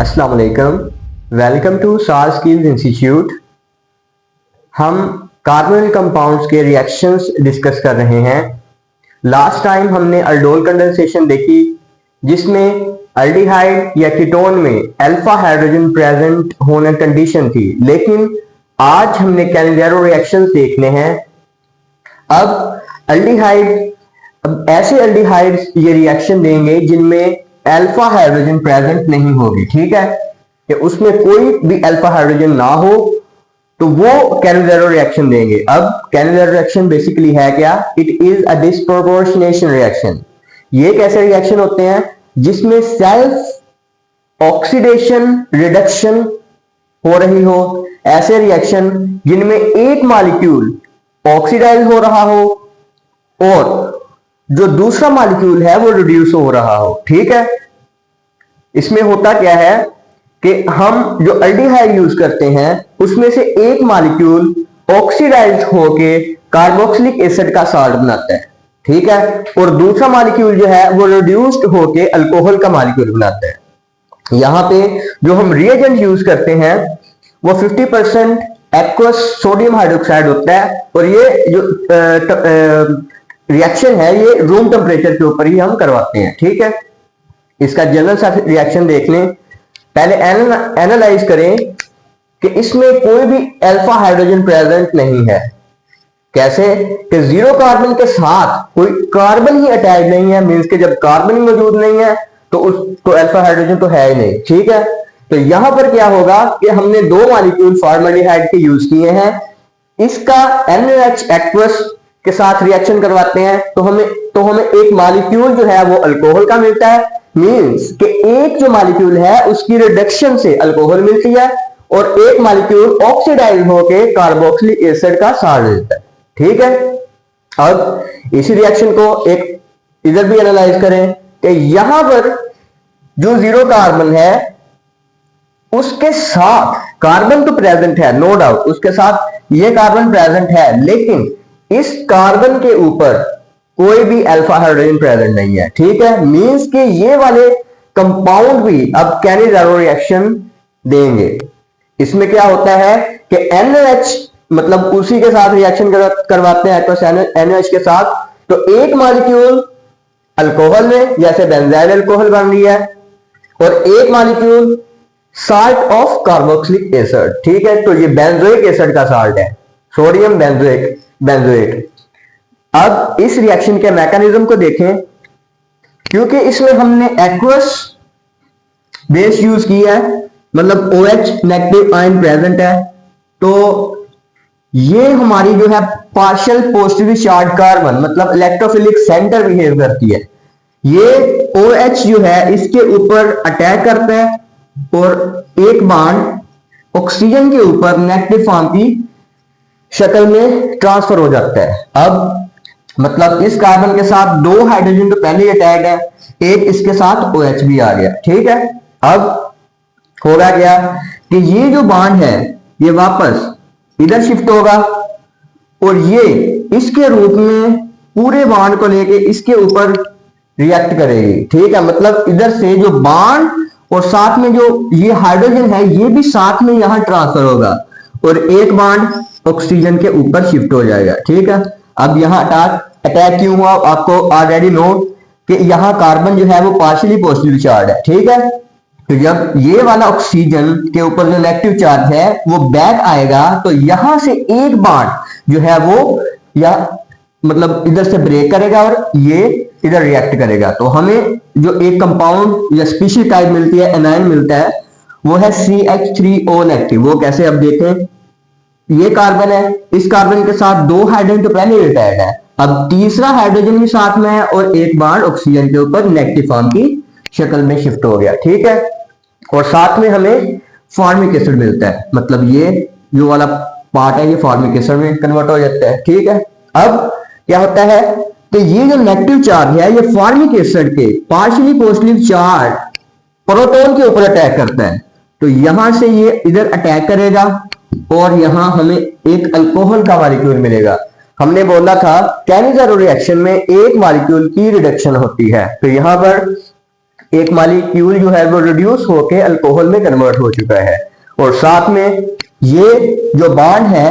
अस्सलाम वालेकुम। Welcome to सार स्किल्स इंस्टीट्यूट। हम कार्बोनिल कंपाउंड्स के रिएक्शंस डिस्कस कर रहे हैं। लास्ट टाइम हमने अल्डोल कंडेंसेशन देखी जिसमें अल्डिहाइड या कीटोन में अल्फा हाइड्रोजन प्रेजेंट होने कंडीशन थी, लेकिन आज हमने कैनिज़ेरो रिएक्शंस देखने हैं। अब ऐसे अल्डिहाइड्स ये रिएक्शन देंगे जिनमें अल्फा हाइड्रोजन प्रेजेंट नहीं होगी, ठीक है, कि उसमें कोई भी अल्फा हाइड्रोजन ना हो तो वो कैनिज़ेरो रिएक्शन देंगे। अब कैनिज़ेरो रिएक्शन बेसिकली है क्या? It is a disproportionation reaction. ये कैसे रिएक्शन होते हैं जिसमें सेल्फ ऑक्सीडेशन रिडक्शन हो रही हो, ऐसे रिएक्शन जिनमें एक मॉलिक्यूल ऑक्सीडाइज हो रहा हो और जो दूसरा मॉलिक्यूल है वो रिड्यूस हो रहा हो, ठीक है। इसमें होता क्या है कि हम जो अल्डिहाइड यूज करते हैं उसमें से एक मॉलिक्यूल ऑक्सीडाइज होके कार्बोक्सिलिक एसिड का साल्ट बनाता है, ठीक है, और दूसरा मॉलिक्यूल जो है वो रिड्यूस्ड होके अल्कोहल का मॉलिक्यूल बनाता है। यहां पे जो हम रिएजेंट यूज करते हैं वो 50% एक्वस सोडियम हाइड्रोक्साइड होता है, और ये जो रिएक्शन है ये रूम टेम्परेचर के ऊपर ही हम करवाते हैं, ठीक है। इसका जनरल सा रिएक्शन देख लें। पहले एनालाइज करें कि इसमें कोई भी अल्फा हाइड्रोजन प्रेजेंट नहीं है। कैसे कि जीरो कार्बन के साथ कोई कार्बन ही अटैच नहीं है, मींस के जब कार्बन ही मौजूद नहीं है तो अल्फा हाइड्रोजन तो है ही नहीं, ठीक है। तो यहां पर क्या होगा कि हमने दो मॉलिक्यूल फॉर्मल्डिहाइड के यूज किए हैं, इसका NaOH एक्वस के साथ रिएक्शन करवाते हैं तो हमें एक मॉलिक्यूल जो है वो अल्कोहल का मिलता है। मींस कि एक जो मॉलिक्यूल है उसकी रिडक्शन से अल्कोहल मिलती है और एक मॉलिक्यूल ऑक्सीडाइज होकर कार्बोक्सिलिक एसिड का साल्ट देता है, ठीक है। अब इसी रिएक्शन को एक इधर भी एनालाइज करें कि यहां पर जो जीरो कार्बन है उसके साथ कार्बन तो प्रेजेंट है, नो डाउट, उसके साथ ये कार्बन प्रेजेंट है, लेकिन इस कार्बन के ऊपर कोई भी अल्फा हाइड्रोजन प्रेजेंट नहीं है, ठीक है। मींस कि ये वाले कंपाउंड भी अब कैनिज़ेरो रिएक्शन देंगे। इसमें क्या होता है कि NaOH मतलब उसी के साथ रिएक्शन करवाते हैं एक्वस NaOH के साथ, तो एक मॉलिक्यूल अल्कोहल में जैसे बेंजाइल अल्कोहल बन रही है और एक molecule salt of carboxylic acid, ठीक है। तो ये बेंजोइक एसिड का साल्ट है, सोडियम बेंजोएट। अब इस रिएक्शन के मैकेनिज्म को देखें। क्योंकि इसमें हमने एक्वस बेस यूज किया है, मतलब OH नेगेटिव आयन प्रेजेंट है, तो ये हमारी जो है पार्शियल पॉजिटिवली चार्ज कार्बन मतलब इलेक्ट्रोफिलिक सेंटर बिहेव करती है। ये OH जो है इसके ऊपर अटैक करता है और एक बॉन्ड ऑक्सीजन के ऊपर नेगेटिव फॉर्म की शक्ल में ट्रांसफर हो जाता है। अब मतलब इस कार्बन के साथ दो हाइड्रोजन तो पहले ही अटैच है, एक इसके साथ OH भी आ गया, ठीक है। अब होगा क्या कि ये जो बॉन्ड है ये वापस इधर शिफ्ट होगा और ये इसके रूप में पूरे बॉन्ड को लेके इसके ऊपर रिएक्ट करेगी, ठीक है। मतलब इधर से जो बॉन्ड और साथ में जो ये हाइड्रोजन है ये भी साथ में यहां ट्रांसफर होगा और एक बॉन्ड ऑक्सीजन के ऊपर शिफ्ट हो जाएगा, ठीक है। अब यहां अटैक क्यों हुआ आपको ऑलरेडी नोट कि यहां कार्बन जो है वो पार्शियली पॉजिटिव चार्ज है, ठीक है। तो जब ये वाला ऑक्सीजन के ऊपर जो नेगेटिव चार्ज है वो बैक आएगा तो यहां से एक बॉन्ड जो है वो या मतलब इधर से ब्रेक करेगा और ये इधर रिएक्ट करेगा, तो हमें जो एक कंपाउंड या स्पीशीज टाइप मिलती है, एनायन मिलता है, वो है CH3O नेगेटिव। वो कैसे? अब देखें, ये कार्बन है, इस कार्बन के साथ दो हाइड्रोजन तो पहले ही अटैच है, अब तीसरा हाइड्रोजन भी साथ में है और एक बॉन्ड ऑक्सीजन के ऊपर नेगेटिव फॉर्म की शक्ल में शिफ्ट हो गया, ठीक है। और साथ में हमें फॉर्मिक एसिड मिलता है, मतलब ये जो वाला पार्ट है ये फॉर्मिक एसिड में कन्वर्ट हो जाता है, ठीक है। अब क्या होता है तो ये जो नेगेटिव चार्ज है ये फॉर्मिक एसिड के पार्शियली पॉजिटिव चार्ज प्रोटॉन के ऊपर अटैक करता है, तो यहां से ये इधर अटैक करेगा और यहां हमें एक अल्कोहल का मॉलिक्यूल मिलेगा। हमने बोला था कैनिज़ेरो रिएक्शन में एक मॉलिक्यूल की रिडक्शन होती है, तो यहां पर एक मालिक्यूल जो है वो रिड्यूस होके अल्कोहल में कन्वर्ट हो चुका है, और साथ में ये जो बॉन्ड है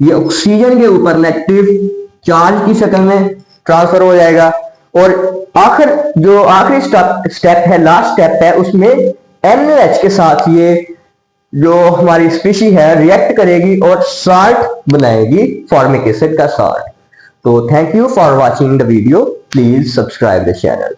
ये ऑक्सीजन के ऊपर नेगेटिव चार्ज की शक्ल में ट्रांसफर हो जाएगा। और आखिरी स्टेप है, लास्ट स्टेप है, उसमें NaOH के साथ ये जो हमारी स्पीशी है रिएक्ट करेगी और साल्ट बनाएगी, फॉर्मिक एसिड का साल्ट। तो thank you for watching the video, please subscribe the channel.